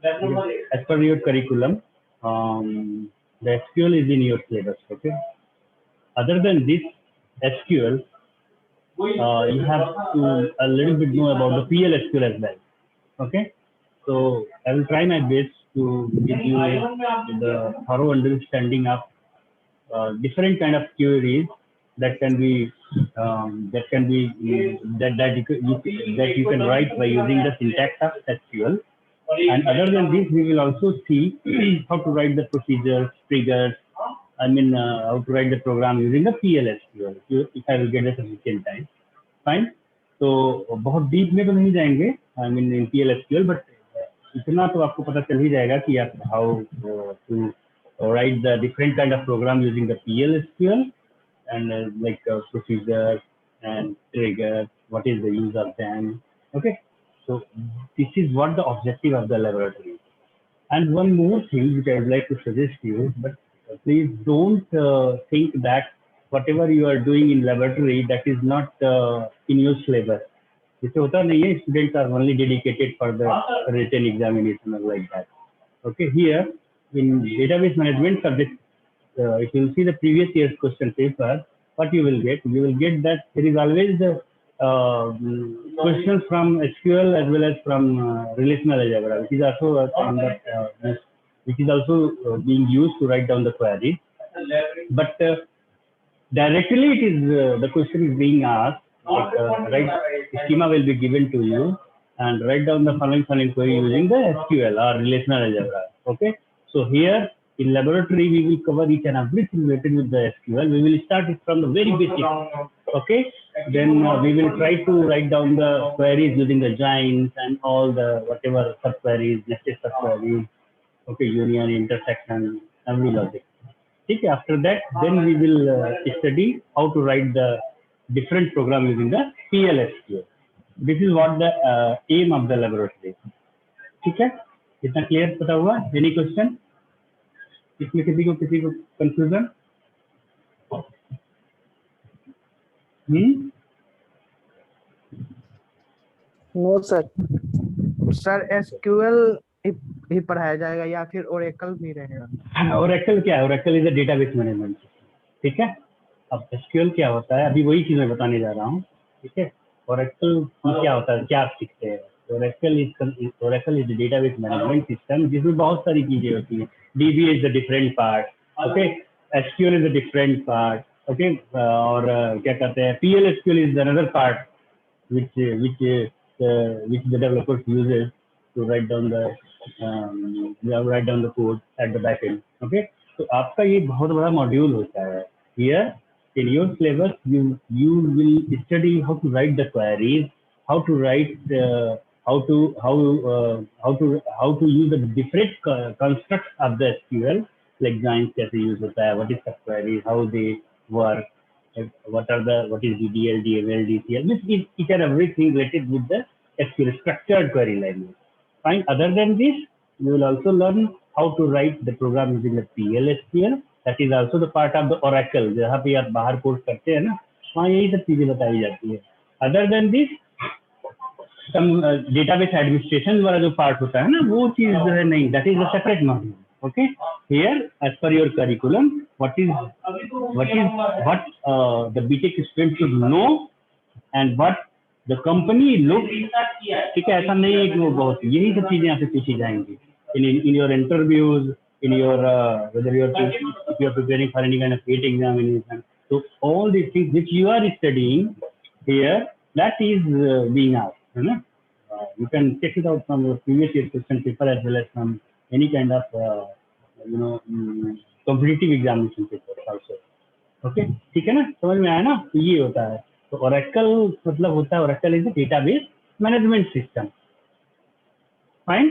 As per your curriculum, the SQL is in your syllabus. Okay. Other than this SQL, you have to a little bit know about the PLSQL as well. Okay. So I will try my best to give you the thorough understanding of different kind of queries that can be that you can write by using the syntax of SQL. And other than this, we will also see how to write the procedures, triggers. How to write the program using the PLSQL. If I will get a sufficient time, fine. तो बहुत deep में तो नहीं जाएंगे इन PLSQL, but इतना तो आपको पता चल ही जाएगा कि आप how to write the different kind of program using the PLSQL and procedures and triggers, what is the use of them. Okay, so this is what the objective of the laboratory is. And one more thing which I would like to suggest you, but please don't think that whatever you are doing in laboratory that is not in your syllabus. जैसे होता नहीं है, students are only dedicated for the written examination or like that. Okay, here in database management subject, if you will see the previous year's question paper, what you will get that there is always the questions from SQL as well as from relational algebra, which is also being used to write down the query. But directly it is the question is being asked, right? Schema will be given to you and write down the following query using the SQL or relational algebra. Okay, so here in laboratory we will cover each and everything related with the SQL. We will start it from the very basic. Okay, then we will try to write down the queries using the joins and all the whatever subqueries, nested subqueries. Okay, union, intersection, every logic. Okay, after that, then we will study how to write the different program using the PLSQL. This is what the aim of the laboratory is. ठीक है, इतना clear पता हुआ? Any question? इसमें किसी को confusion? No sir. Sir SQL ही पढ़ाया जाएगा या फिर Oracle भी रहेगा? Oracle क्या है? Oracle is a database management system. ठीक है, अब SQL क्या होता है, अभी वही चीज मैं बताने जा रहा हूँ. ठीक है, Oracle क्या होता है, क्या आप सीखते हैं? Oracle is the database management system जिसमें बहुत सारी चीजें होती हैं. DB is the different part. Okay, SQL is a different part. Okay, और क्या कहते हैं, PLSQL is another part which the developers uses to write down the code at the back end. Okay, तो आपका ये बहुत बड़ा मॉड्यूल होता है. Here in your syllabus you will study how to write the queries, how to write how to use the different constructs of the SQL, like joins कैसे use होता है, what is subquery, how they work, what is DDL, DML, DCL, which is each and everything related with the SQL structured query language. Fine. Other than this, you will also learn how to write the program using the PLSQL. That is also the part of the Oracle. जहाँ पे आप बाहर code करते हैं ना, वहाँ यही सब चीजें बताई जाती है. Other than this, some database administration वाला जो part होता है ना, वो चीज जो है नहीं, that is a separate module. Okay, here as per your curriculum, what the BTech student should know and what the company looks. ठीक है, ऐसा नहीं है कि वो बहुत यही सब चीजें यहाँ से पूछी जाएंगी in your interviews, in your whether if you are preparing for any kind of GATE examination. So all these things which you are studying here, that is being asked. You can check it out from your previous year question paper as well as from any kind of competitive examination paper also. Okay, ठीक है ना, समझ में आया ना? तो ये होता है. तो Oracle मतलब होता है, Oracle is a database management system. Fine,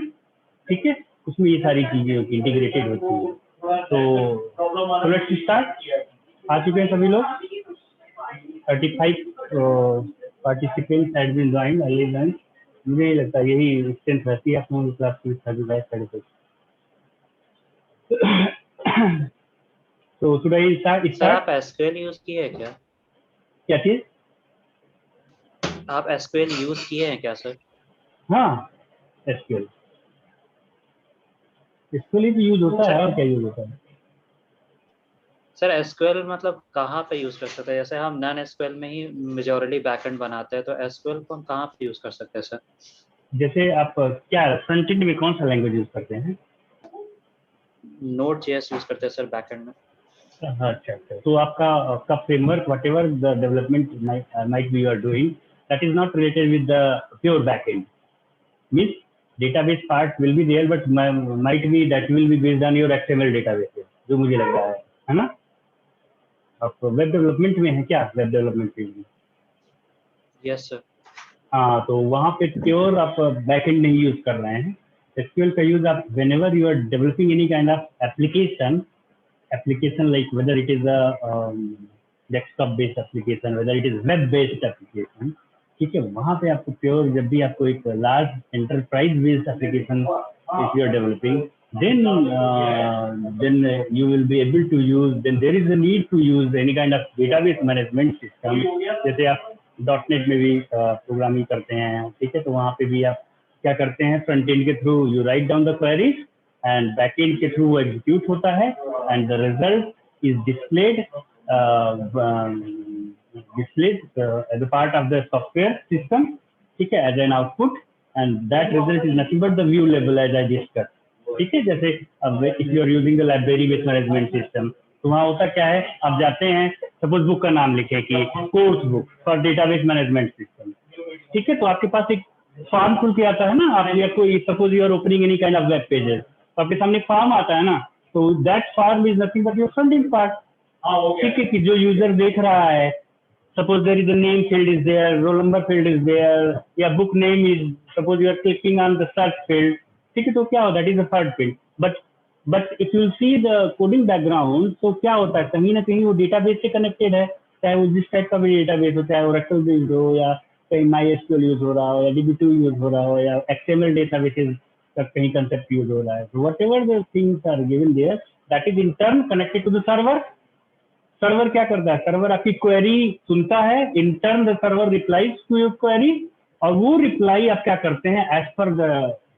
ठीक है, उसमें ये सारी चीजें होती हैं, इंटीग्रेटेड होती हैं. तो लेट्स स्टार्ट. आ चुके हैं सभी लोग? 35 participants had been joined. मुझे ये लगता है यही स्ट्रेंथ रहती है अपनों की क्लास की 35. तो should I start? सर आप SQL यूज किए हैं क्या? क्या चीज? आप SQL यूज किए हैं क्या सर? हाँ, SQL. SQL ही यूज होता है, और क्या यूज होता है? सर एसक्यूएल मतलब कहाँ पे यूज कर सकते हैं? जैसे हम नॉन एसक्यूएल में ही मेजोरिटी बैकएंड बनाते हैं, तो एसक्यूएल को हम कहाँ पे यूज कर सकते हैं सर? जैसे आप क्या फ्रंट एंड में कौन सा लैंग्वेज यूज करते हैं? नोड जेएस यूज करते हैं सर बैकएंड में। अच्छा अच्छा, तो आपका आपका framework what ever the development might be you are doing, that is not related with the pure backend. Means database part will be there, but might be that will be based on your XML databases, जो मुझे लग रहा है ना? आप web development में है क्या? वेब डेवलपमेंट फील्ड में? Yes sir. हाँ, तो वहाँ पे प्योर आप बैकएंड नहीं यूज कर रहे हैं। एसक्यूएल का यूज आप whenever you are developing any kind of application like whether it is a desktop based application, whether it is web based application, ठीक है, वहाँ पे आपको प्योर, जब भी आपको एक large enterprise based application if you are developing, then you will be able to use, then there is a need to use any kind of database management system. जैसे आप .NET में भी प्रोग्रामिंग करते हैं, ठीक है, तो वहाँ पे भी आप क्या करते हैं, फ्रंट एंड के through you write down the queries and back and के थ्रू वो एग्जीक्यूट होता है and the result is displayed as a part of the software system, ठीक है, as an output, and that result is nothing but the view level as I discussed. ठीक है, जैसे अब if you are using the library based management system, तो वहाँ होता क्या है, आप जाते हैं, सपोज बुक का नाम लिखे कि course book for database management system, ठीक है, तो आपके पास एक फॉर्म खुल के आता है ना, आप या कोई suppose you are opening any kind of web pages, तो आपके सामने एक फॉर्म आता है ना, तो that form is nothing but your front end part, ठीक है, कि जो यूजर देख रहा है, suppose there is a name field is there, roll number field is there, या book name is, suppose you are clicking on the search field, ठीक है, तो क्या होता है, that is the third field, but if you see the coding background, तो क्या होता है, कहीं ना कहीं वो डेटाबेस से कनेक्टेड है, चाहे वो जिस टाइप का भी डेटाबेस हो, चाहे Oracle बेस्ड हो या कहीं MySQL यूज हो रहा हो या DB2 यूज हो रहा हो या XML डेटाबेसेस का कहीं कंसेप्ट यूज हो रहा है, so whatever the things are given there, that is in turn connected to the server. Server क्या करता है, सर्वर आपकी क्वेरी सुनता है, in turn the server replies to your query, और वो रिप्लाई आप क्या करते हैं, as per the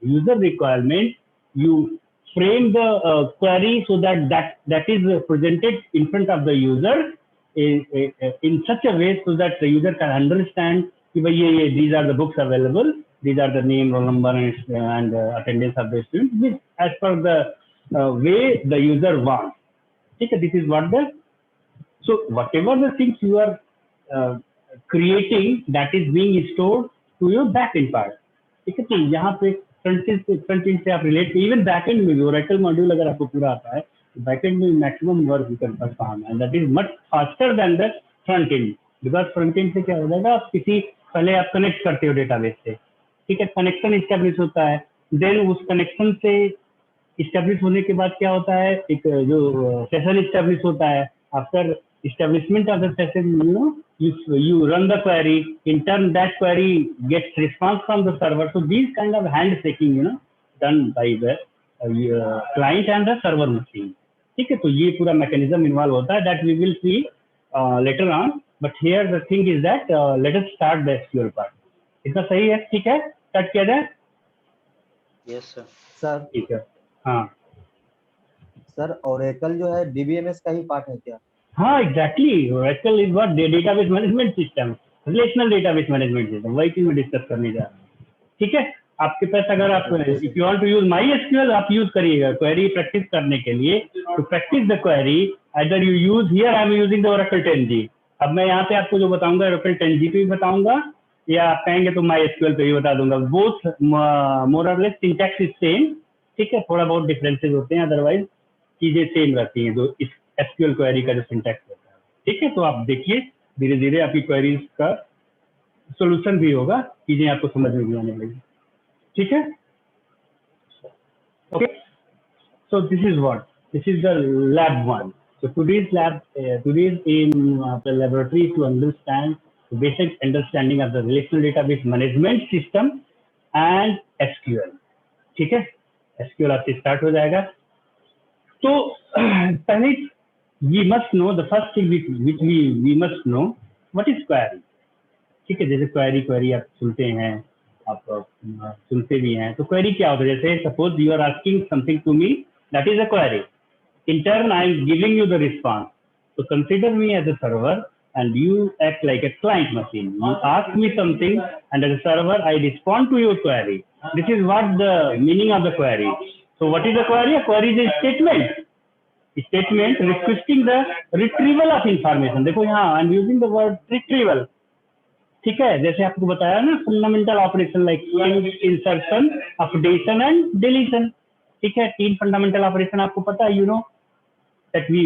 user requirement you frame the query so that is presented in front of the user in such a way so that the user can understand कि भाई ये these are the books available, these are the name, roll number, and attendance of the students as per the way the user wants. Okay, this is what the, so whatever the things you are creating, that is being stored to your backend part. ठीक है, तो यहाँ पे front end से आप relate, even backend में भी Oracle module अगर आपको पूरा आता है, तो बैकएंड में मैक्सिमम वर्क करता है काम है, that is much faster than the front end, because front end से क्या हो जाएगा, आप किसी पहले आप कनेक्ट करते हो डेटाबेस से, ठीक है, कनेक्शन इस्टेब्लिश होता है, देन उस कनेक्शन से इस्टेब्लिश होने के बाद क्या होता है, एक जो सेशन इस्टेब्लिश होता है, after establishment of the session, you run the query, in turn that query gets response from the server, so these kind of handshaking done by the client and the server machine. ठीक है, तो ये पूरा mechanism involve होता है, that we will see later on, but here the thing is that let us start the SQL part. इतना सही है, ठीक है, स्टार्ट किया जाए? Yes sir. सर ठीक है, हाँ सर ओरेकल जो है डीबीएमएस का ही पार्ट है क्या? हाँ, exactly, Oracle is what, database management system, relational database management system, वही चीज में डिस्कस करने जा रहा हूँ, ठीक है। आपके पास अगर आप if you want to use MySQL, आप यूज करिएगा क्वेरी प्रैक्टिस करने के लिए, to practice the query either you use here, I am using the Oracle 10G, अब मैं यहाँ पे आपको जो बताऊंगा Oracle 10G पे भी बताऊंगा, या आप कहेंगे तो MySQL पे भी बता दूंगा, बोथ मोर और लेस सिंटैक्स इज सेम, ठीक है, थोड़ा बहुत डिफरेंसेस होते हैं, अदरवाइज चीजें सेम रहती हैं, जो इस SQL क्वेरी का जो सिंटैक्स होता है, ठीक है, तो आप देखिए धीरे धीरे आपकी क्वेरीज का सॉल्यूशन भी होगा, चीजें आपको समझ में भी आने लगेगी, ठीक है, okay. So this is what, this is the lab 1. So today's aim of the laboratory is to understand the basic understanding of the relational database management system and SQL, ठीक है, SQL आपसे स्टार्ट हो जाएगा। तो पहले we must know the first thing which we must know what is query, ठीक है, जैसे क्वेरी आप सुनते हैं, आप सुनते भी हैं। तो क्वेरी क्या होता है, जैसे suppose you are asking something to me, that is a query, in turn I am giving you the response. So consider me as a server and you act like a client machine. You ask me something and as a server I respond to your query. This is what the meaning of the query. So what is a query? A query is a statement. A statement requesting the retrieval of information. देखो यहाँ I am using the word retrieval. ठीक है, जैसे आपको बताया ना, fundamental operation like insertion, updation and deletion. ठीक है, 3 फंडामेंटल ऑपरेशन आपको पता है, you know that we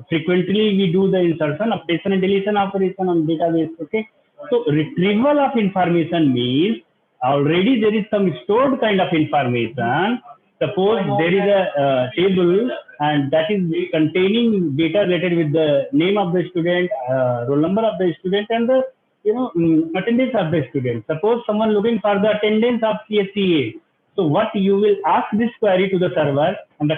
frequently we do the insertion, updation and deletion operation on database. Okay, so retrieval of information means already there is some stored kind of information. Suppose there is a table and that is containing data related with the name of the student, roll number of the student and the attendance of the student. Suppose someone looking for the attendance of CSCA. So what you will ask this query to the server, and the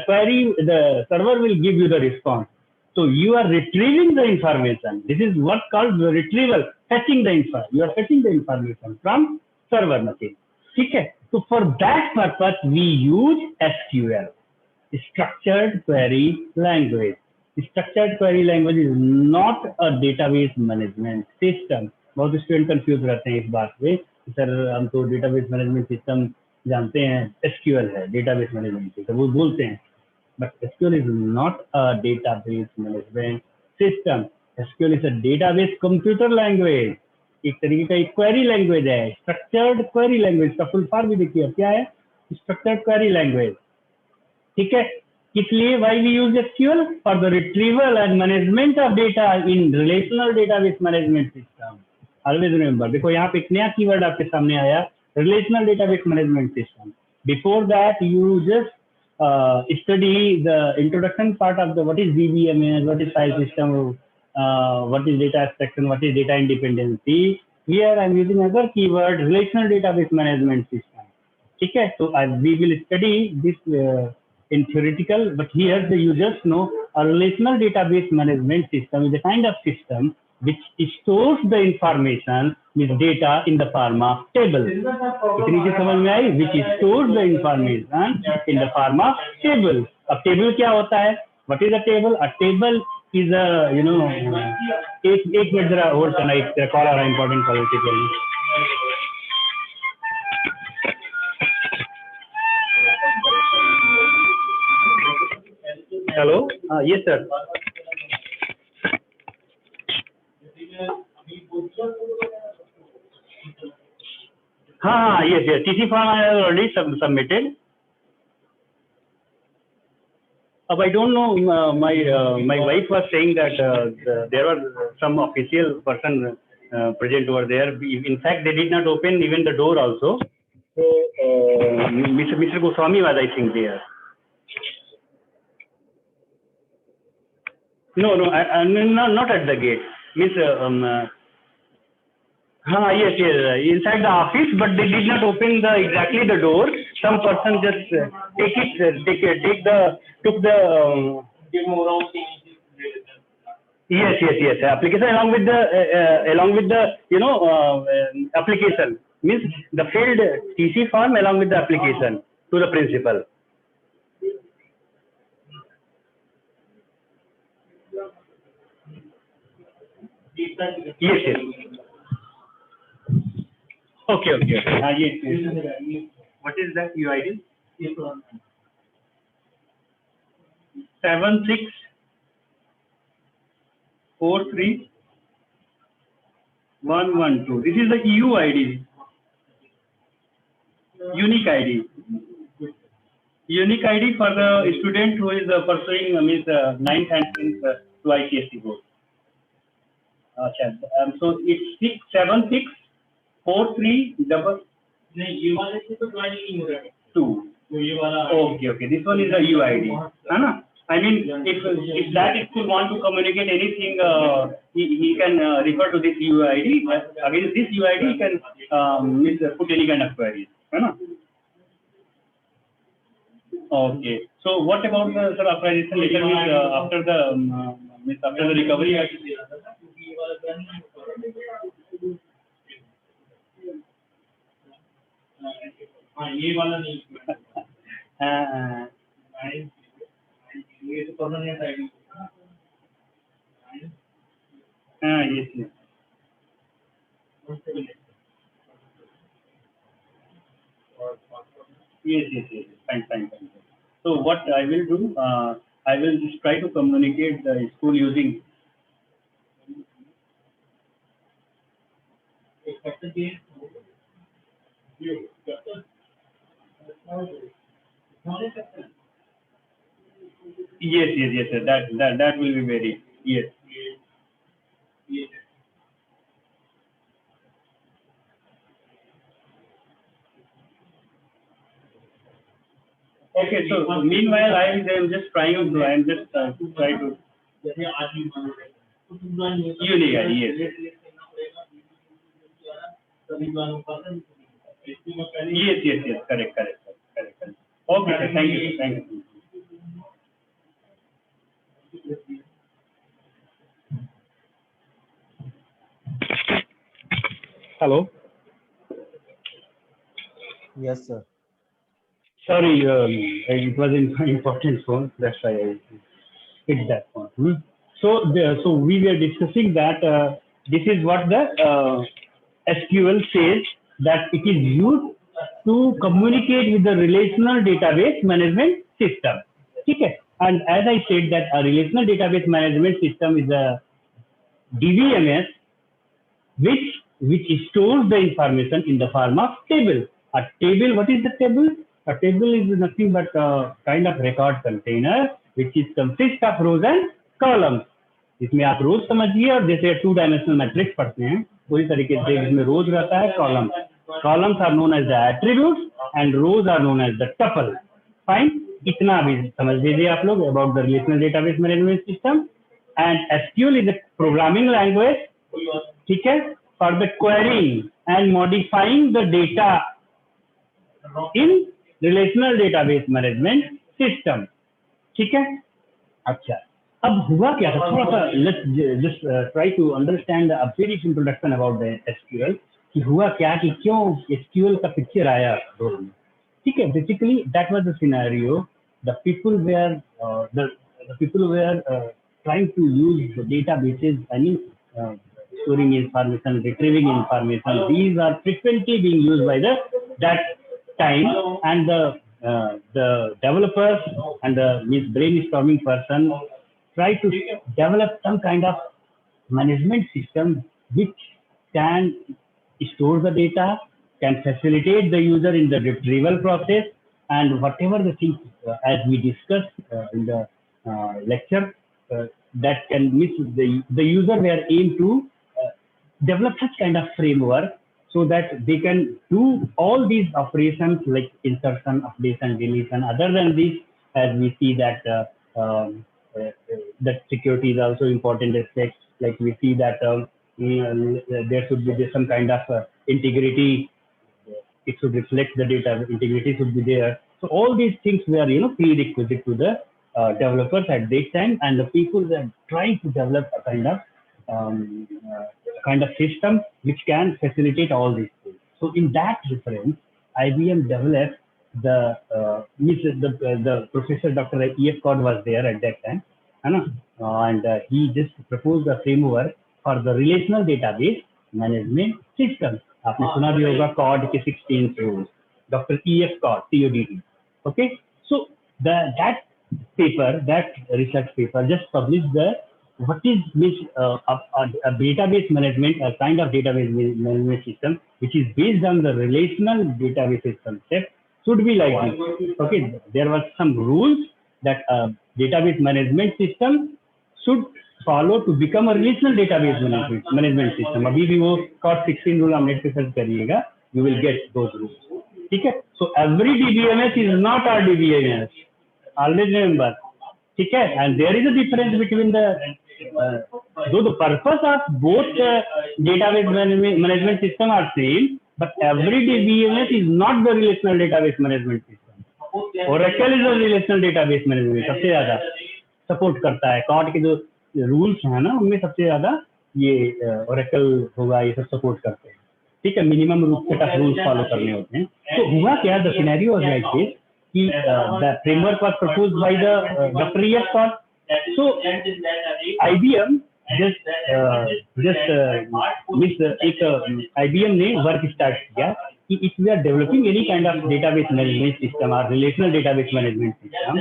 server will give you the response. So you are retrieving the information. This is what called the retrieval, fetching the info. You are fetching the information from server machine. Okay. So for that purpose, we use SQL, structured query language. Structured query language is not a database management system. बहुत student confuse रहते हैं इस बात पे, sir हम तो database management system जानते हैं, SQL है डेटाबेस मैनेजमेंट सिस्टम, वो बोलते हैं, but SQL is not a database management system. SQL is a database computer language, एक तरीके का एक क्वेरी लैंग्वेज है, स्ट्रक्चर्ड क्वेरी लैंग्वेज का फुल फॉर्म भी देखिए क्या है, स्ट्रक्चर्ड क्वेरी लैंग्वेज। ठीक है, इसलिए why we use SQL for the retrieval and management of data in relational database management system. Always remember, देखो यहाँ पे एक नया कीवर्ड आपके सामने आया, relational database management system. Before that, you just study the introduction part of the what is DBMS, what is file system, what is data abstraction, what is data independency. Here I am using another keyword, relational database management system. ठीक है, so we will study this in theoretical, but here the users know a relational database management system is a kind of system which stores the information with data in the form of table. इतनी चीज समझ में आई, which stores the information in the form of table. अब table क्या होता है? What is a table? A table is a एक minute जरा होल्ड करना, एक कॉल आ रहा है इंपॉर्टेंट कॉल के लिए। Hello, yes sir. हाँ, yes, TC form I have already submitted. I don't know, my wife was saying that there was some official person present over there. In fact, they did not open even the door also. So Mr. Goswami was, I think, there. No, not at the gate. Means, yes, inside the office, but they did not open exactly the door. Some person just took the. Yes. Application along with the application, means the filled TC form along with the application to the principal. Yes. Okay. Yes. What is that UID? 7643112. This is the EU ID. Unique ID. Unique ID for the student who is pursuing 9th and 10th to ICSE board. So it's 6764322. Okay. This one is a UID. I mean, if that school want to communicate anything, he can refer to this UID. Against this UID, he can put any kind of queries. Okay. So what about the authorization letter after the recovery? हाँ ये वाला नहीं हाँ ये तो permanent ID हाँ yes yes fine. So what I will do, I will just try to communicate the school using yes sir. That will be very yes. Okay, so meanwhile I am just trying to try to unique ID, yes. Yes, correct. Okay, sir, thank you. Hello. Yes, sir. Sorry, it was an important phone. That's why I hit that one. So we were discussing that this is what the SQL says, that it is used to communicate with the relational database management system. Okay. And as I said that a relational database management system is a DBMS which stores the information in the form of table. A table, what is the table? A table is nothing but a kind of record container which is consists of rows and columns. इसमें आप रोज समझिए और जैसे 2-dimensional matrix पढ़ते हैं वही तरीके से इसमें रोज रहता है columns are known as the attributes and rows are known as the tuple. Fine, इतना भी समझ लीजिए आप लोग about the relational database management system. And SQL is a programming language, ठीक है, for the querying and modifying the data in relational database management system. ठीक है. अच्छा, अब हुआ क्या था, थोड़ा सा let's just try to understand a brief introduction about the SQL कि हुआ क्या कि क्यों SQL का पिक्चर आया रोल में. ठीक है, basically that was the scenario. The people were trying to use the databases, storing information, retrieving information. These are frequently being used by that time, and the developers and the brainstorming person try to develop some kind of management system which can store the data, can facilitate the user in the retrieval process, and whatever the things as we discussed in the lecture that can miss the user were aimed to develop such kind of framework so that they can do all these operations like insertion, updation, deletion. Other than this, as we see that that security is also important aspect. Like we see that there should be some kind of integrity. It should reflect the data. Integrity should be there. So all these things were prerequisite to the developers at that time, and the people were trying to develop a kind of system which can facilitate all these things. So in that reference, IBM developed the Professor Dr. E.F. Codd was there at that time, and he just proposed a framework for the relational database management system. आपने सुना भी होगा Codd के 16 rules. Dr. E.F. Codd, CODD. Okay, so that research paper just published what is a database management, a kind of database management system which is based on the relational databases concept should be like this. Okay, there was some rules that a database management system should follow to become a relational database management system. अभी भी वो Codd 16 rule आप net पे search करिएगा, you will get those rules. ठीक है, so every DBMS is not our DBMS. Always remember. ठीक है, and there is a difference between though the purpose of both database management system are same, but every DBMS is not the relational database management system. Oracle is a relational database management, सबसे ज़्यादा support करता है. Codd के जो rules हैं ना, उनमें सबसे ज़्यादा ये Oracle होगा, ये सब support करते हैं. ठीक है, minimum set of rules follow करने होते हैं। तो हुआ क्या, the scenario was like this कि the framework was proposed by the doctor E F Paul. So IBM IBM ने वर्क स्टार्ट किया कि if we are developing any kind of database management system और relational database management system,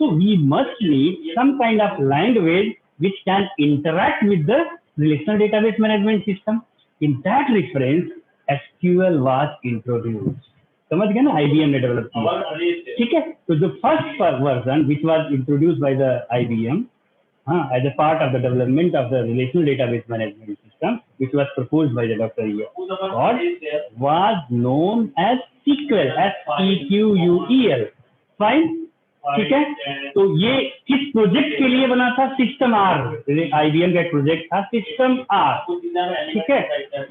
so we must need some kind of language which can interact with the relational database management system. In that reference, SQL was introduced. समझ गए ना, IBM ने develop किया, ठीक है। तो जो first version which was introduced by the IBM as a part of the development of the relational database management system, which was proposed by the Dr. E.F. was known as SQL, SEQUEL. Fine, ठीक है। तो ये किस project के लिए बना था? System are, IBM का प्रोजेक्ट था सिस्टम आर, ठीक है।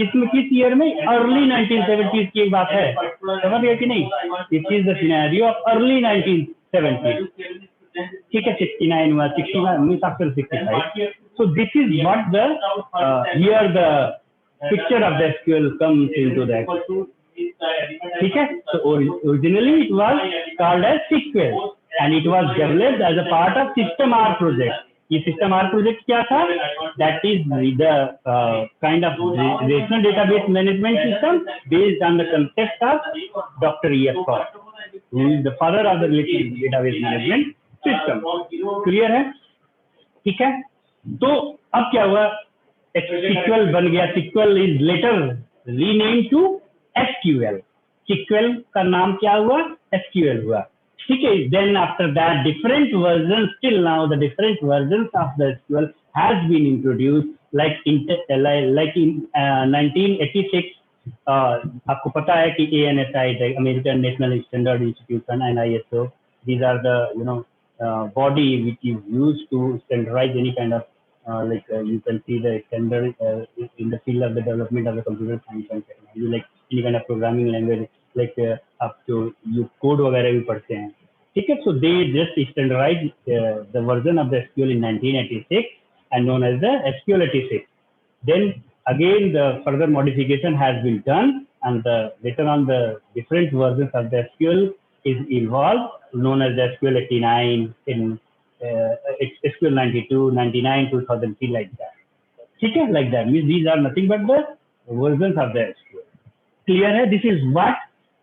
इसमें किस ईयर में? अर्ली 1970s की एक बात है, समझ गए कि नहीं? This is the scenario of early 1970s, ठीक है। 69 हुआ, 61 after 65। So this is what the here the picture of the SQL comes into that, ठीक है। तो originally it was called as SQL and it was developed as a part of System R project. ये System R project क्या था? That is the kind of relational database management system based on the concept of Dr. E.F. Paul, who is the father of the relational database management system. Clear है? ठीक है। तो अब क्या हुआ? SQL बन गया। SQL is later renamed to SQL. SQL का नाम क्या हुआ? SQL हुआ, ठीक है। Then after that, different versions, till now the different versions of the SQL has been introduced, like in 1986 आपको पता है कि ANSI, the American National Standard Institution, and ISO, these are the body which is used to standardize any kind of you can see the standard in the field of the development of the computer science and technology, like any kind of programming language, like up to you code वगैरह भी पढ़ते हैं, ठीक है। So they just standardized the version of the SQL in 1986 and known as the SQL 86. Then again the further modification has been done, and later on the different versions of the SQL is evolved, known as the SQL 89, in SQL 92, 99, 2003, like that, ठीक है। Like that means these are nothing but the versions of the SQL. Clear है? This is what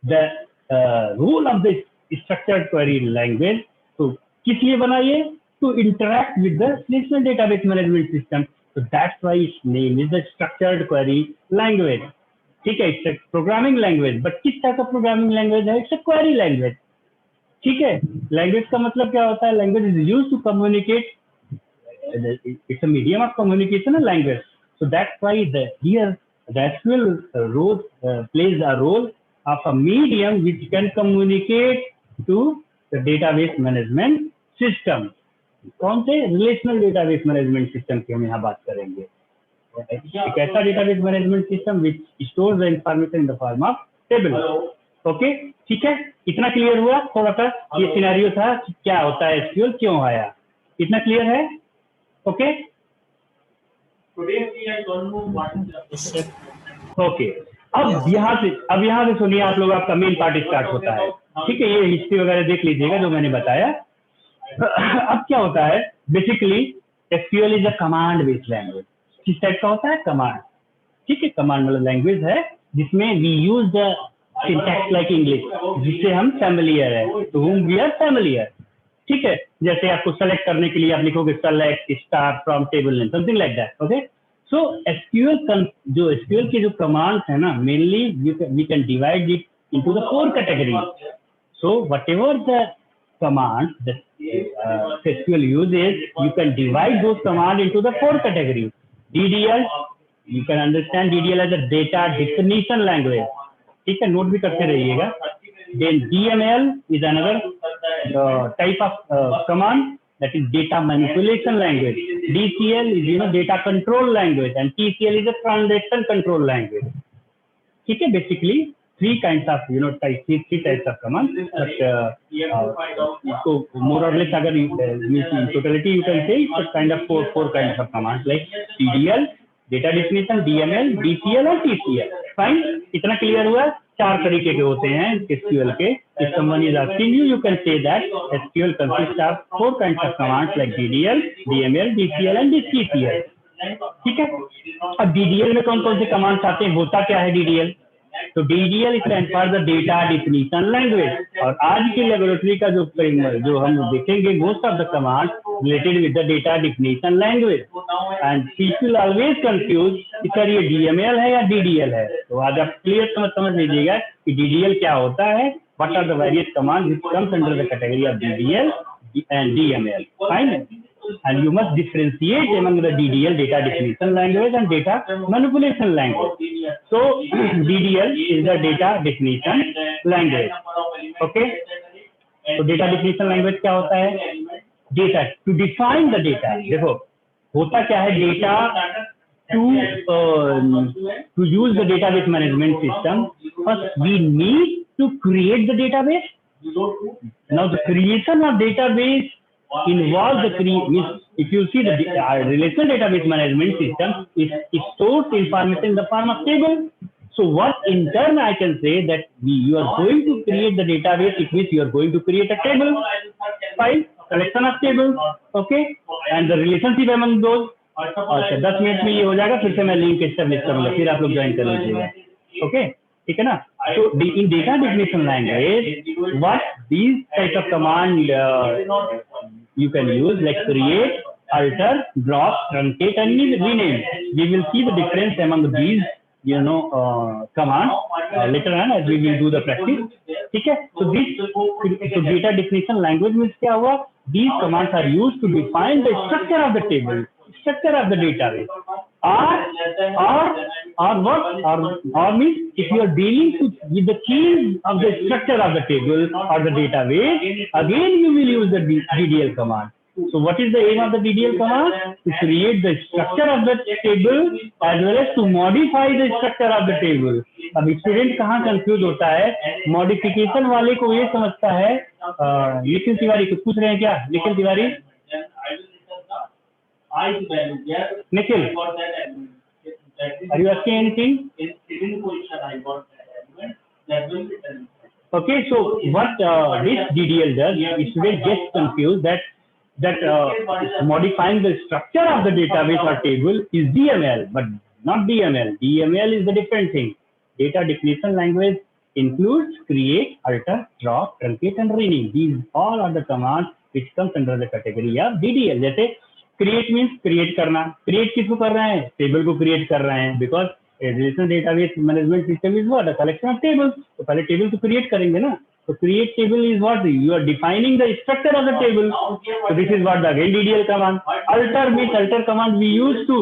the rule of the structured query language. तो किस लिए बना ये? To interact with the relational database management system. So that's why its name is the structured query language, ठीक है। It's a programming language, but किस type का programming language है? It's a query language, ठीक है। Language का मतलब क्या होता है? Language is used to communicate. It's a medium of communication, a language. So that's why here the SQL role plays a role of a medium which can communicate to the database management system. कौन से? Relational database management system की हम यहाँ बात करेंगे। एक ऐसा database management system which stores the information in the form of table. Okay, ठीक है। इतना क्लियर हुआ? थोड़ा सा ये सिनेरियो था कि क्या होता है एसक्यूएल, क्यों आया, इतना क्लियर है? Okay okay. अब यहाँ से सुनिए आप लोग, आपका मेन पार्ट स्टार्ट होता है, ठीक है। ये हिस्ट्री वगैरह देख लीजिएगा जो मैंने बताया। अब क्या होता है? Basically SQL is a command based language. किस टाइप का होता है? कमांड, ठीक है। कमांड मतलब लैंग्वेज है जिसमें we use the syntax like English, जिससे हम फैमिलियर है, to whom we are familiar, ठीक है। जैसे आपको सेलेक्ट करने के लिए आप लिखोगे select star from table name, something like that, okay. So SQL जो एसक्यूएल की जो कमांड्स है ना, mainly we can divide it into the 4 categories. So whatever the command that SQL uses, you can divide those commands into the 4 categories. DDL, you can understand DDL as a data definition language, ठीक है, note भी करते रहिएगा। Then DML is another type of command, that is data manipulation language. DCL is data control language, and TCL is a transaction control language, ठीक है। Basically 3 kinds of three types of commands, but so more or less agar in totality you can say it's kind of four kinds of commands, like DDL, data definition, DML, DCL और TCL. Fine, इतना clear हुआ? 4 तरीके के होते हैं SQL के. If someone is asking you, you can say that SQL consists of 4 kinds of commands like DDL, DML, DCL and TCL. ठीक है. अब DDL में कौन कौन से कमांड्स आते हैं, होता क्या है DDL? तो DDL stand for the data definition language. और आज की लेबोरेटरी का जो हम देखेंगे, most of the command related with the data definition language. And people always confuse कि सर ये DML है या DDL है. तो आज आप क्लियर समझ लीजिएगा कि DDL क्या होता है, what are the various commands which comes under the category of DDL and DML. Fine. And you must differentiate among the DDL, data definition language, and data manipulation language. So DDL is the data definition language. Okay. So data definition language क्या होता है? Data to define the data. देखो होता क्या है, data to use the database management system. First we need to create the database. Now the creation of database involves if you see the relational database management system is stores information in the form of table. So what in turn I can say that you are going to create the database, it means you are going to create a table, file, collection of tables, okay, and the relationship among those. अच्छा 10 minute में ये हो जाएगा, फिर से मैं link establish करूंगा, फिर आप लोग ज्वाइन कर लीजिएगा. ओके, ठीक है ना. So in data definition language, what these type of command you can use, like create, alter, drop, truncate and rename. We will see the difference among these commands later on as we will do the practice. ठीक है. So data definition language means क्या हुआ? These commands are used to define the structure of the table, structure of the database. Or means if you are dealing with the keys of the structure of the table or the database, again you will use the DDL command. So what is the aim of the DDL command? To create the structure of the table as well as to modify the structure of the table. अब student कहाँ confuse होता है? Modification वाले को ये समझता है. निखिल तिवारी कुछ पूछ रहे हैं क्या? Nikhil Tiwari, Nikhil, are you asking anything? Okay, so what this DDL does, student gets confused that modifying the structure of the database or table is DML, but not DML. DML is the different thing. Data definition language includes create, alter, drop, truncate and rename. These all are the commands which comes under the category of DDL. जैसे create means create करना. Create किसको कर रहे हैं? Table को create कर रहे हैं, because relational database management system is what? A collection of tables. तो पहले टेबल को क्रिएट करेंगे ना. तो create table is what? You are defining the structure of the table. So this is what the again DDL command. Alter means alter command we use to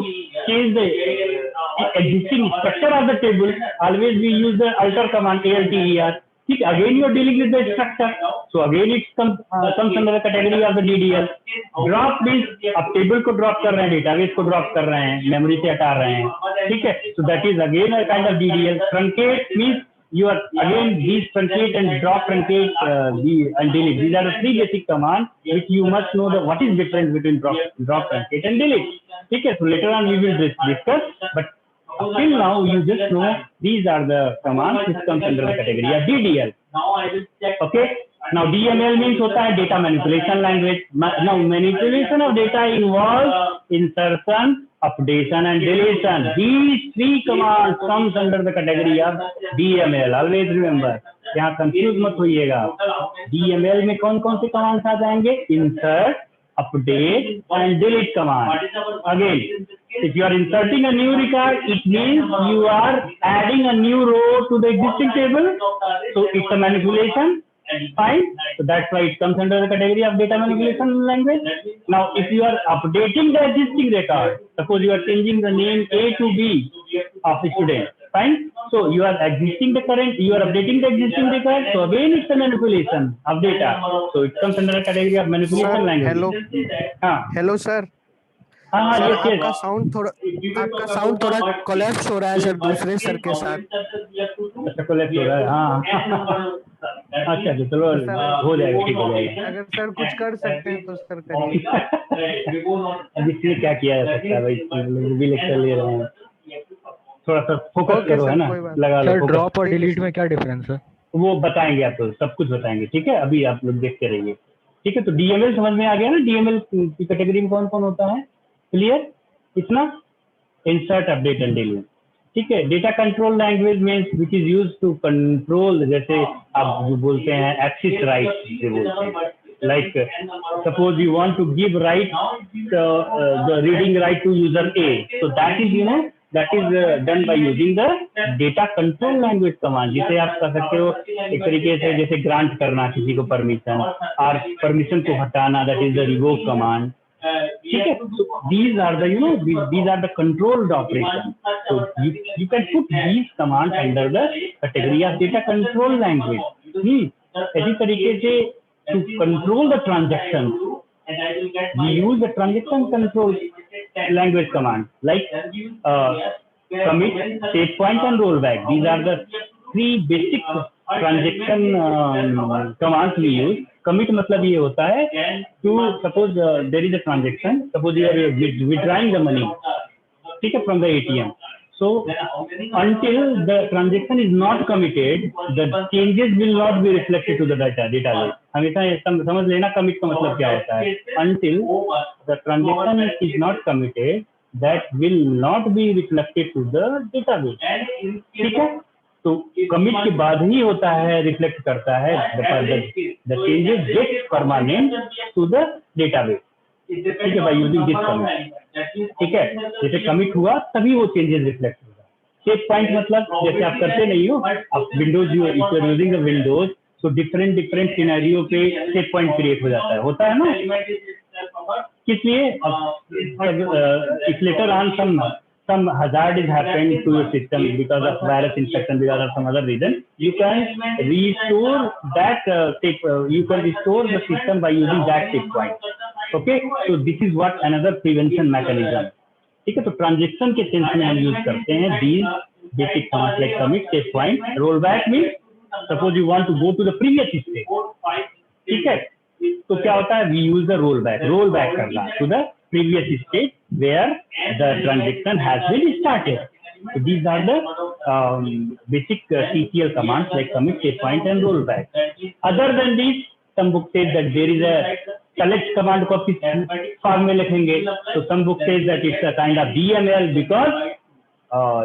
change the existing structure of the table. Always we use the alter command, ALTER. Again you are dealing with the structure, so again it comes under the category of the DDL. Drop means अब table को drop कर रहे हैं, database को drop कर रहे हैं, memory से हटा रहे हैं. ठीक है. So that is again a kind of DDL. Truncate means you are again these truncate and drop, truncate and delete. These are the 3 basic commands which you must know the what is difference between drop, truncate and delete. ठीक है. So later on we will discuss, but till now you just know these are the commands which comes under the category of DDL. Okay. Now DML means होता है data manipulation language. Now manipulation of data involves insertion, updation and deletion. These 3 commands comes under the category of DML. Always remember, यहाँ confuse मत होइएगा. DML में कौन कौन से commands आ जाएंगे? Insert, update and delete command. Again, if you are inserting a new record, it means you are adding a new row to the existing table. So it's a manipulation. Fine. So that's why it comes under the category of data manipulation language. Now, if you are updating the existing record, suppose you are changing the name A to B of the student. Fine. So you are updating the existing record. So again, it's a manipulation of data. So it comes under the category of manipulation Sir, language. hello. हाँ. Hello, sir. हाँ हाँ sir yes, yes. आपका sound थोड़ा collapse हो रहा है sir दूसरे sir के साथ। अच्छा कोलैप्स हो रहा है, हाँ अच्छा तो चलो तो सर हो जाएगा, ठीक हो जाएगा। अगर सर कुछ कर सकते हैं तो सर करिए। अब इसमें क्या किया जा सकता है भाई, लोग भी लेक्चर ले रहे हैं, थोड़ा सा फोकस ओके करो, है सर, ना, कोई बात लगा लो सर फोकस। ड्रॉप और ठीक है डिलीट सर। में क्या डिफरेंस है? वो बताएंगे आपको, सब कुछ बताएंगे, ठीक है, अभी आप लोग देखते रहिए। ठीक है, तो डीएमएल समझ में आ गया ना, डीएमएल की कैटेगरी में कौन कौन होता है, क्लियर इतना? Insert, update and delete. ठीक है, data control language means which is use to control, जैसे आप जो बोलते हैं एक्सेस राइट जो बोलते हैं, like suppose you want to give right the reading right to user A, so that is that is done by using the data control language command, जिसे आप कर सकते हो एक तरीके से जैसे ग्रांट करना किसी को परमिशन, और परमिशन को हटाना, that is the revoke command. ठीक है, these are the these are the controlled operation, so you can put these commands under the category of data control language। इसी तरीके से to control the transactions we use the transaction control language command like commit, set point and rollback. These are the three basic transaction commands we use। commit मतलब ये होता है to suppose there is a transaction, suppose you are withdrawing the money, ठीक है, from the ATM, so until the transaction is not committed the changes will not be reflected to the database। हमेशा ये समझ लेना commit का मतलब क्या होता है, until the transaction is not committed that will not be reflected to the database। ठीक है, तो कमिट के बाद ही होता है, रिफ्लेक्ट करता है the changes get permanent to the database। ठीक है, बाय यूजिंग दिस कमिट। ठीक है, जैसे कमिट हुआ तभी वो चेंजेस रिफ्लेक्ट होगा। सेट पॉइंट मतलब जैसे आप करते नहीं हो, आप विंडोज यूजिंग द विंडोज, तो डिफरेंट सिनेरियो पे सेट पॉइंट क्रिएट हो जाता है, होता है ना, किस लिए? if later on some hazard is happened to your system because of virus infection, because of some other reason, you can restore that you can restore the system by using that set point। okay, so this is what another prevention mechanism। ठीक है, तो transaction के sense में हम use करते हैं these basic commands like commit, set point, rollback means suppose you want to go to the previous state। ठीक है, तो क्या होता है, we use the rollback करना to the previous state where the transaction has been started। so these are the basic TCL commands like commit, set point and rollback। other than this, some book says that there is a select command को किस form में लिखेंगे, so some book says that it's a kind of DML because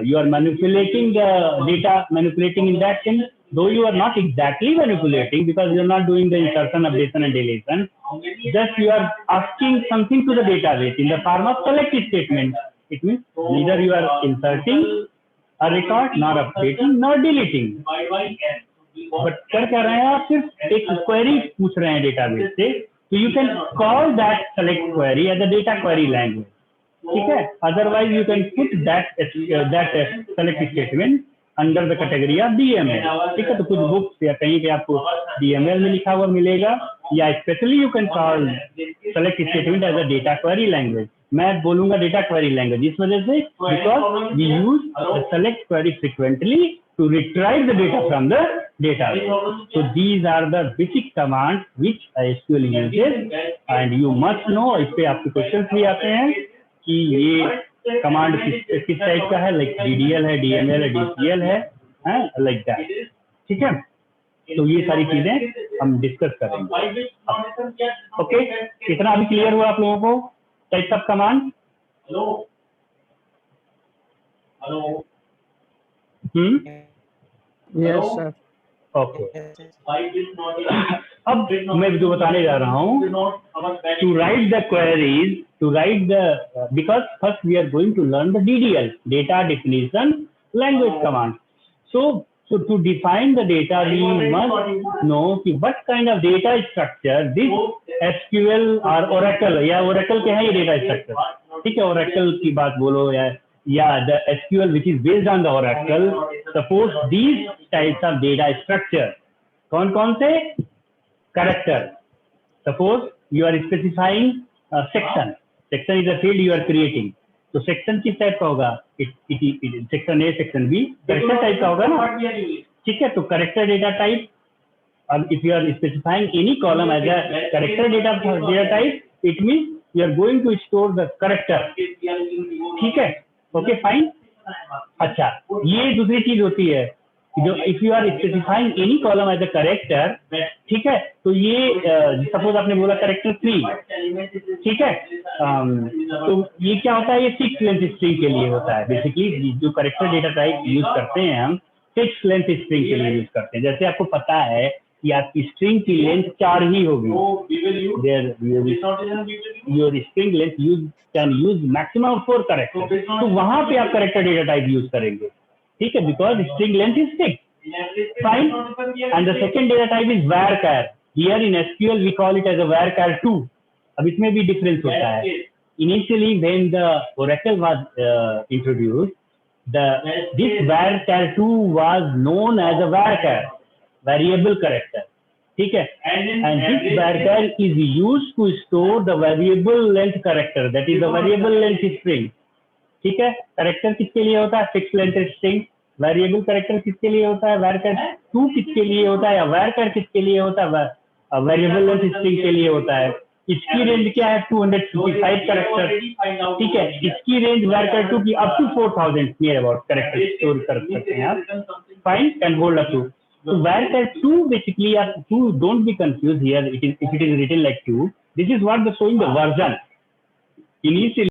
you are manipulating the data, manipulating in that sense, though you are not exactly manipulating because you are not doing the insertion, updation and deletion, just you are asking something to the database in the form of select statement। it means neither you are inserting a record, nor updating, nor deleting, but कर क्या रहे हैं आप, सिर्फ एक query पूछ रहे हैं डेटाबेस से, so you can call that select query as a data query language। ठीक है, otherwise you can put that select statement under the category of DML। ठीक है, तो कुछ बुक्स या कहीं पे आपको DML में लिखा हुआ मिलेगा, या specially you can call select statement as a data query language। मैं बोलूंगा data query language इस वजह से because we use the select query frequently to retrieve the data from the database। so these are the basic commands which SQL uses and you must know। इस पे आपके questions भी आते हैं कि ये कमांड किस टाइप का है, लाइक DDL है, DML है, DCL है, लाइक दैट। ठीक है, तो ये सारी चीजें हम डिस्कस करेंगे। ओके, इतना अभी क्लियर हुआ आप लोगों को types of command? Yes sir. Okay, अब मैं जो बताने जा रहा हूँ, to write the queries, to write the because first we are going to learn the DDL, data definition language command। so to define the data we must know कि what kind of data structure this SQL or Oracle, या Oracle के हैं ये data structure। ठीक है, Oracle की बात बोलो या the SQL which is based on the Oracle, suppose these types of data structure कौन कौन से? character, suppose you are specifying a section, section is a field you are creating. तो सेक्शन किस टाइप का होगा? Section A, section B character type का होगा ना, ठीक है। तो character data type, if you are specifying any column as a character data type, it means you are going to store the character, ठीक है, ओके फाइन। अच्छा, ये दूसरी चीज होती है जो if you are specifying any column as a character, ठीक है, तो ये सपोज आपने बोला character 3, ठीक है, तो ये क्या होता है? ये 6 लेंथ स्ट्रिंग के लिए होता है। बेसिकली जो कैरेक्टर डेटा टाइप यूज करते हैं हम 6 लेंथ स्ट्रिंग के लिए यूज करते हैं। जैसे आपको पता है कि आपकी स्ट्रिंग की लेंथ 4 ही होगी, your string length can use maximum 4 character, तो वहां पे आप कैरेक्टर डेटा टाइप यूज करेंगे, ठीक है, because string length is 6, fine. And the second data type is varchar, here in SQL we call it as a varchar 2। अब इसमें भी डिफरेंस होता है। Initially when the Oracle was introduced, this varchar 2 was known as a varchar, variable character, ठीक है, and this varchar is used to store the variable length character, that is the variable length string, ठीक है। character किसके लिए होता है? 6 length string। variable character किसके लिए होता है? varchar 2 किसके लिए होता है? या varchar किसके लिए होता है? variable length string के लिए होता है। इसकी रेंज क्या है? 255 कैरेक्टर, ठीक है। इसकी रेंज varchar 2 की up to 4000 near about character store कर सकते हैं आप, fine, can hold up to. So varchar 2 basically, don't be confused here. If it is written like 2, this is what the showing the version. Initially